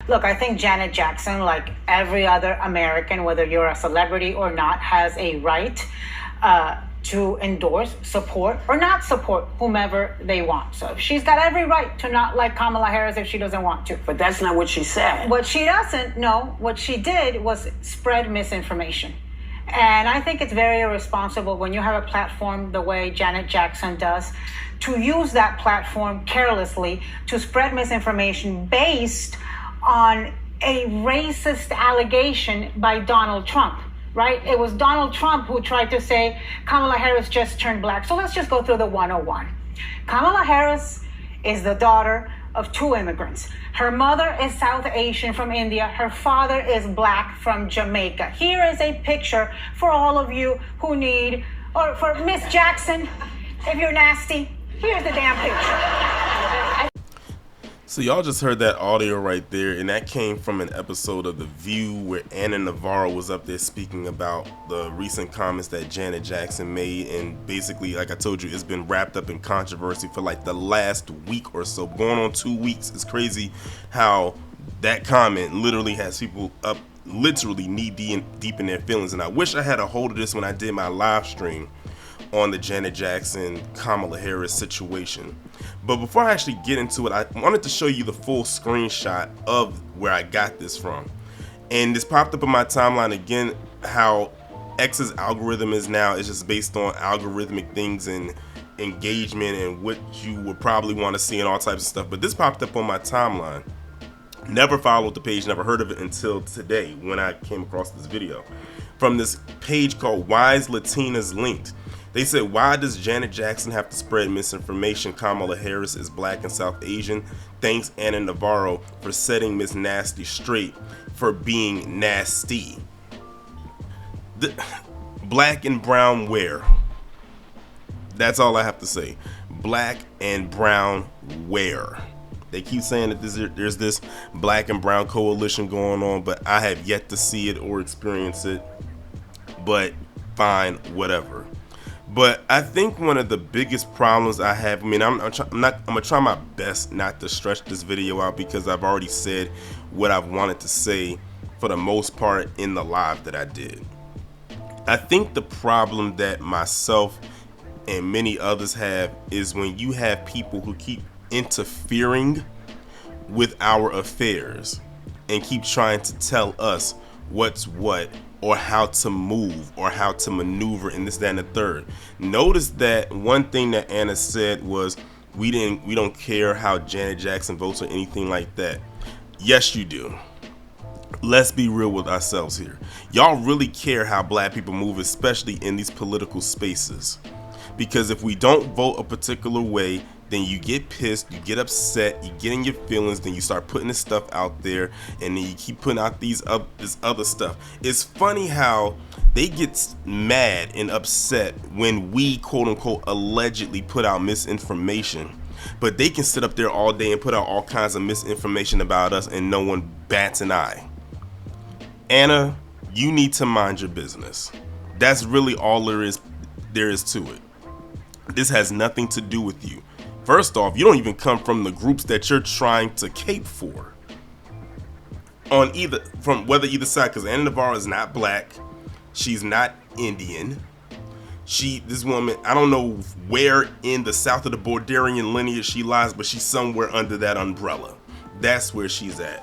Look, I think Janet Jackson, like every other American, whether you're a celebrity or not, has a right to endorse, support, or not support whomever they want. So she's got every right to not like Kamala Harris if she doesn't want to. But that's not what she said. What she doesn't know, what she did was spread misinformation. And I think it's very irresponsible when you have a platform the way Janet Jackson does to use that platform carelessly to spread misinformation based on a racist allegation by Donald Trump. Right? It was Donald Trump who tried to say Kamala Harris just turned black. So let's just go through the 101. Kamala Harris is the daughter of 2 immigrants. Her mother is South Asian from India. Her father is black from Jamaica. Here is a picture for all of you who need, or for Miss Jackson, if you're nasty, here's the damn picture. So y'all just heard that audio right there, and that came from an episode of The View where Ana Navarro was up there speaking about the recent comments that Janet Jackson made, and basically, like I told you, it's been wrapped up in controversy for like the last week or so, going on 2 weeks. It's crazy how that comment literally has people up literally knee deep in their feelings, and I wish I had a hold of this when I did my live stream on the Janet Jackson Kamala Harris situation. But before I actually get into it, I wanted to show you the full screenshot of where I got this from. And this popped up in my timeline again, how X's algorithm is now. It's just based on algorithmic things and engagement and what you would probably want to see and all types of stuff. But this popped up on my timeline. Never followed the page, never heard of it until today when I came across this video. From this page called Why is Latinas Linked? They said, why does Janet Jackson have to spread misinformation? Kamala Harris is black and South Asian. Thanks Ana Navarro for setting Miss Nasty straight for being nasty. Black and brown where? That's all I have to say. Black and brown where? They keep saying that there's this black and brown coalition going on, but I have yet to see it or experience it. But fine, whatever. But I think one of the biggest problems I have, I'm gonna try my best not to stretch this video out because I've already said what I've wanted to say for the most part in the live that I did. I think the problem that myself and many others have is when you have people who keep interfering with our affairs and keep trying to tell us what's what, or how to move, or how to maneuver, and this, that, and the third. Notice that one thing that Anna said was, we don't care how Janet Jackson votes or anything like that. Yes, you do. Let's be real with ourselves here. Y'all really care how black people move, especially in these political spaces. Because if we don't vote a particular way, then you get pissed, you get upset, you get in your feelings, then you start putting this stuff out there, and then you keep putting out this other stuff. It's funny how they get mad and upset when we, quote unquote, allegedly put out misinformation, but they can sit up there all day and put out all kinds of misinformation about us and no one bats an eye. Anna, you need to mind your business. That's really all there is to it. This has nothing to do with you. First off, you don't even come from the groups that you're trying to cape for. On either side, because Ana Navarro is not black, she's not Indian. This woman, I don't know where in the south of the Borderian lineage she lies, but she's somewhere under that umbrella. That's where she's at.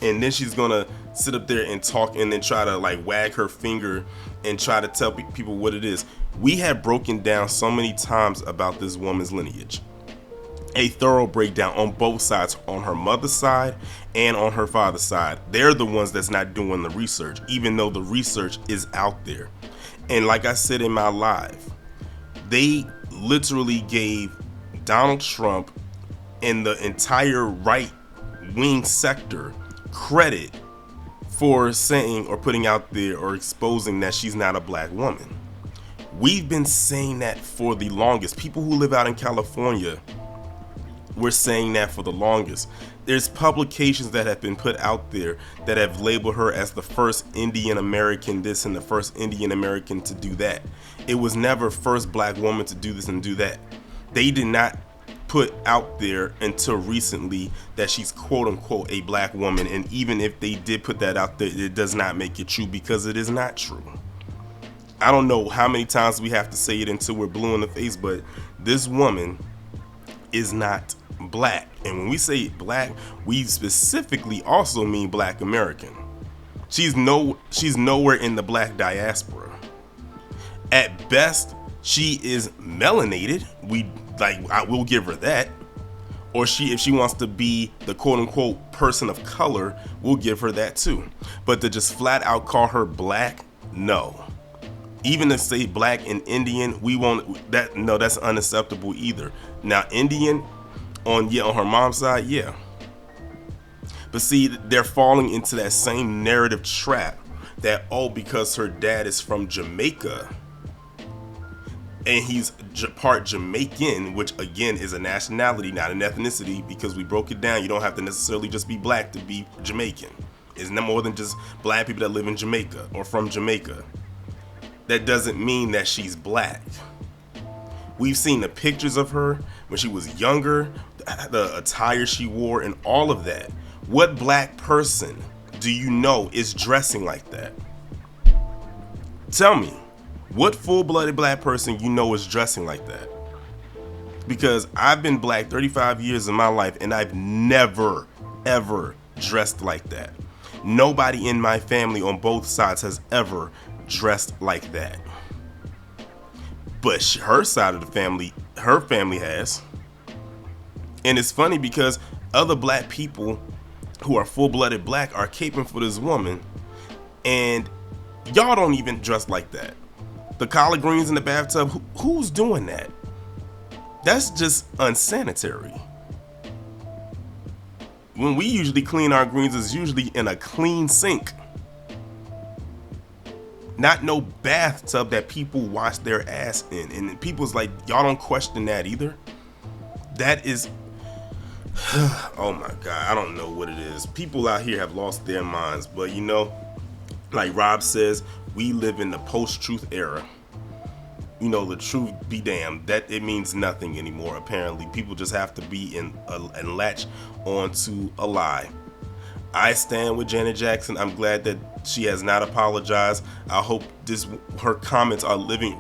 And then she's gonna sit up there and talk and then try to like wag her finger and try to tell people what it is. We have broken down so many times about this woman's lineage. A thorough breakdown on both sides, on her mother's side and on her father's side. They're the ones that's not doing the research, even though the research is out there. And like I said in my live, they literally gave Donald Trump and the entire right-wing sector credit for saying or putting out there or exposing that she's not a black woman. We've been saying that for the longest. People who live out in California, we're saying that for the longest. There's publications that have been put out there that have labeled her as the first Indian American this and the first Indian American to do that. It was never first black woman to do this and do that. They did not put out there until recently that she's quote unquote a black woman, and even if they did put that out there, it does not make it true, because it is not true. I don't know how many times we have to say it until we're blue in the face, but this woman is not black. And when we say black, we specifically also mean black American. She's nowhere in the black diaspora. At best, she is melanated. I will give her that. Or if she wants to be the quote unquote person of color, we'll give her that too. But to just flat out call her black, no. Even to say black and Indian, we won't. That's unacceptable either. Now Indian, on her mom's side, yeah. But see, they're falling into that same narrative trap that, because her dad is from Jamaica and he's part Jamaican, which again is a nationality, not an ethnicity, because we broke it down. You don't have to necessarily just be black to be Jamaican. It's no more than just black people that live in Jamaica or from Jamaica. That doesn't mean that she's black. We've seen the pictures of her when she was younger, the attire she wore, and all of that. What black person do you know is dressing like that? Tell me, what full-blooded black person you know is dressing like that? Because I've been black 35 years of my life, and I've never, ever dressed like that. Nobody in my family on both sides has ever dressed like that. But her side of the family, her family has. And it's funny because other black people who are full-blooded black are caping for this woman, and y'all don't even dress like that. The collard greens in the bathtub, who's doing that? That's just unsanitary. When we usually clean our greens, it's usually in a clean sink. Not no bathtub that people wash their ass in. And people's like, y'all don't question that either. That is, oh my God, I don't know what it is. People out here have lost their minds. But like Rob says, we live in the post-truth era. The truth be damned, that it means nothing anymore. Apparently, people just have to be and latch onto a lie. I stand with Janet Jackson. I'm glad that she has not apologized. I hope her comments are living.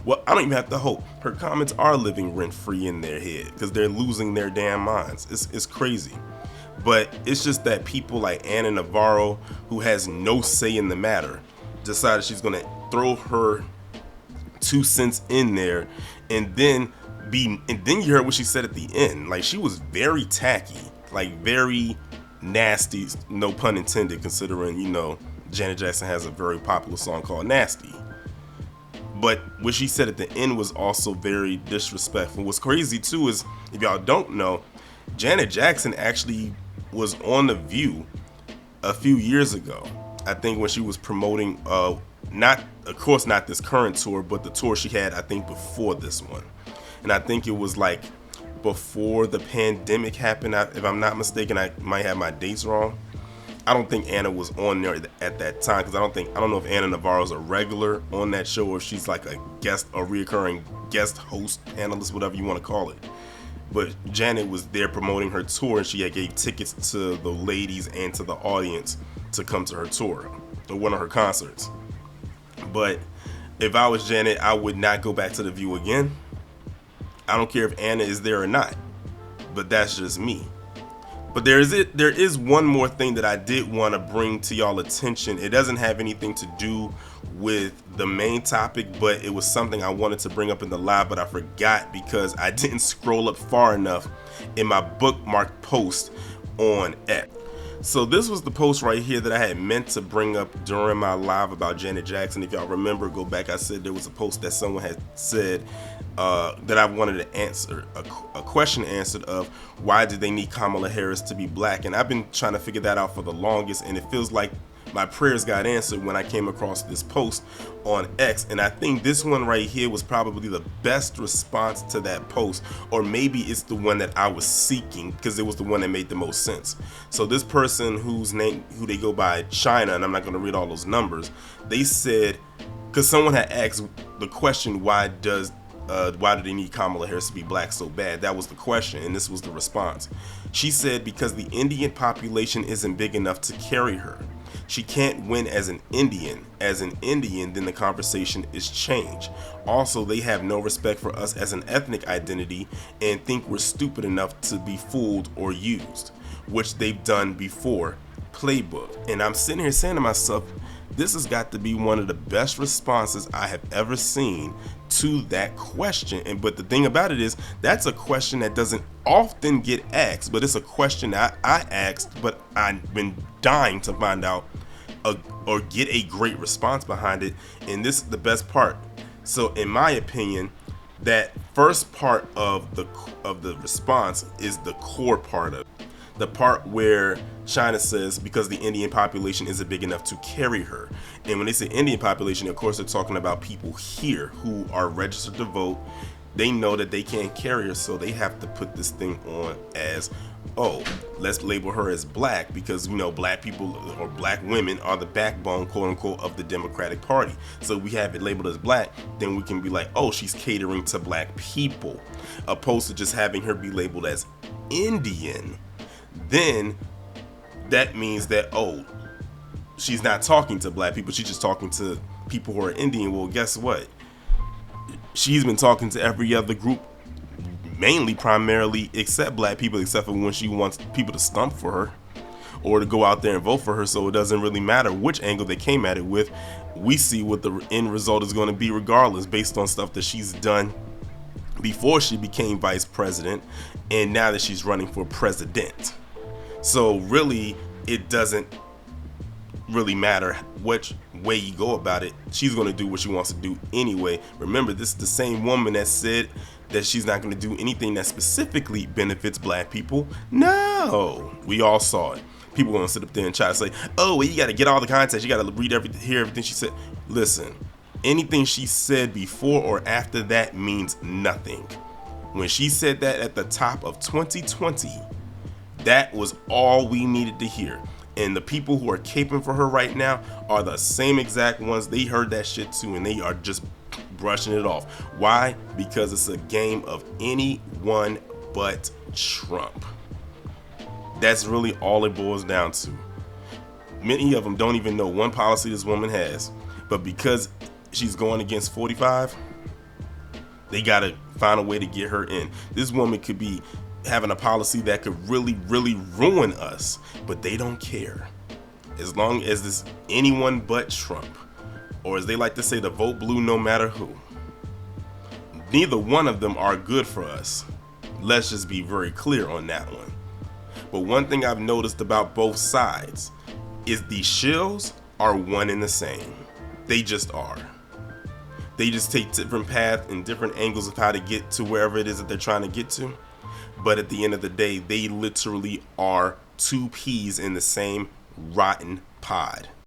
Well, I don't even have to hope. Her comments are living rent-free in their head, because they're losing their damn minds. It's crazy. But it's just that people like Ana Navarro, who has no say in the matter, decided she's gonna throw her 2 cents in there, and then you heard what she said at the end. Like, she was very tacky, like very nasty, no pun intended, considering Janet Jackson has a very popular song called Nasty. But what she said at the end was also very disrespectful. What's crazy too is, if y'all don't know, Janet Jackson actually was on The View a few years ago. I think when she was promoting, not this current tour, but the tour she had, I think, before this one. And I think it was like before the pandemic happened, if I'm not mistaken. I might have my dates wrong. I don't think Anna was on there at that time, because I don't know if Ana Navarro's a regular on that show, or if she's like a reoccurring guest host, analyst, whatever you want to call it. But Janet was there promoting her tour, and she gave tickets to the ladies and to the audience to come to her tour, or one of her concerts. But if I was Janet, I would not go back to The View again. I don't care if Anna is there or not, but that's just me. But there is one more thing that I did want to bring to y'all attention. It doesn't have anything to do with the main topic, but it was something I wanted to bring up in the live, but I forgot because I didn't scroll up far enough in my bookmarked post on X. So this was the post right here that I had meant to bring up during my live about Janet Jackson. If y'all remember, go back, I said there was a post that someone had said that I wanted to answer, a question answered of why did they need Kamala Harris to be black? And I've been trying to figure that out for the longest, and it feels like my prayers got answered when I came across this post on X. And I think this one right here was probably the best response to that post, or maybe it's the one that I was seeking, because it was the one that made the most sense. So this person who they go by China, and I'm not going to read all those numbers, they said, because someone had asked the question, why does why do they need Kamala Harris to be black so bad? That was the question, and this was the response. She said because the Indian population isn't big enough to carry her. She can't win as an Indian. As an Indian, then the conversation is changed. Also, they have no respect for us as an ethnic identity and think we're stupid enough to be fooled or used, which they've done before. Playbook. And I'm sitting here saying to myself, this has got to be one of the best responses I have ever seen to that question. But the thing about it is, that's a question that doesn't often get asked, but it's a question that I asked, but I've been dying to find out or get a great response behind it. And this is the best part. So in my opinion, that first part of the response is the core part of it. The part where China says because the Indian population isn't big enough to carry her. And when they say Indian population, of course they're talking about people here who are registered to vote. They know that they can't carry her, so they have to put this thing on as, oh, let's label her as black because, you know, black people or black women are the backbone, quote unquote, of the Democratic Party. So we have it labeled as black, then we can be like, oh, she's catering to black people, opposed to just having her be labeled as Indian. Then that means that, oh, she's not talking to black people, she's just talking to people who are Indian. Well, guess what? She's been talking to every other group, mainly, primarily, except black people, except for when she wants people to stump for her or to go out there and vote for her. So it doesn't really matter which angle they came at it with. We see what the end result is going to be regardless, based on stuff that she's done before she became vice president and now that she's running for president. So really, it doesn't really matter which way you go about it. She's going to do what she wants to do anyway. Remember, this is the same woman that said that she's not going to do anything that specifically benefits black people. No, we all saw it. People going to sit up there and try to say, oh, well, you got to get all the context, you got to read everything, hear everything she said. Listen, anything she said before or after that means nothing. When she said that at the top of 2020, that was all we needed to hear. And the people who are caping for her right now are the same exact ones. They heard that shit too, and they are just brushing it off. Why? Because it's a game of anyone but Trump. That's really all it boils down to. Many of them don't even know one policy this woman has, but because she's going against 45, they gotta find a way to get her in. This woman could be having a policy that could really, really ruin us, but they don't care. As long as it's anyone but Trump, or as they like to say, the vote blue no matter who. Neither one of them are good for us. Let's just be very clear on that one. But one thing I've noticed about both sides is these shills are one and the same. They just are. They just take different paths and different angles of how to get to wherever it is that they're trying to get to. But at the end of the day, they literally are two peas in the same rotten pod.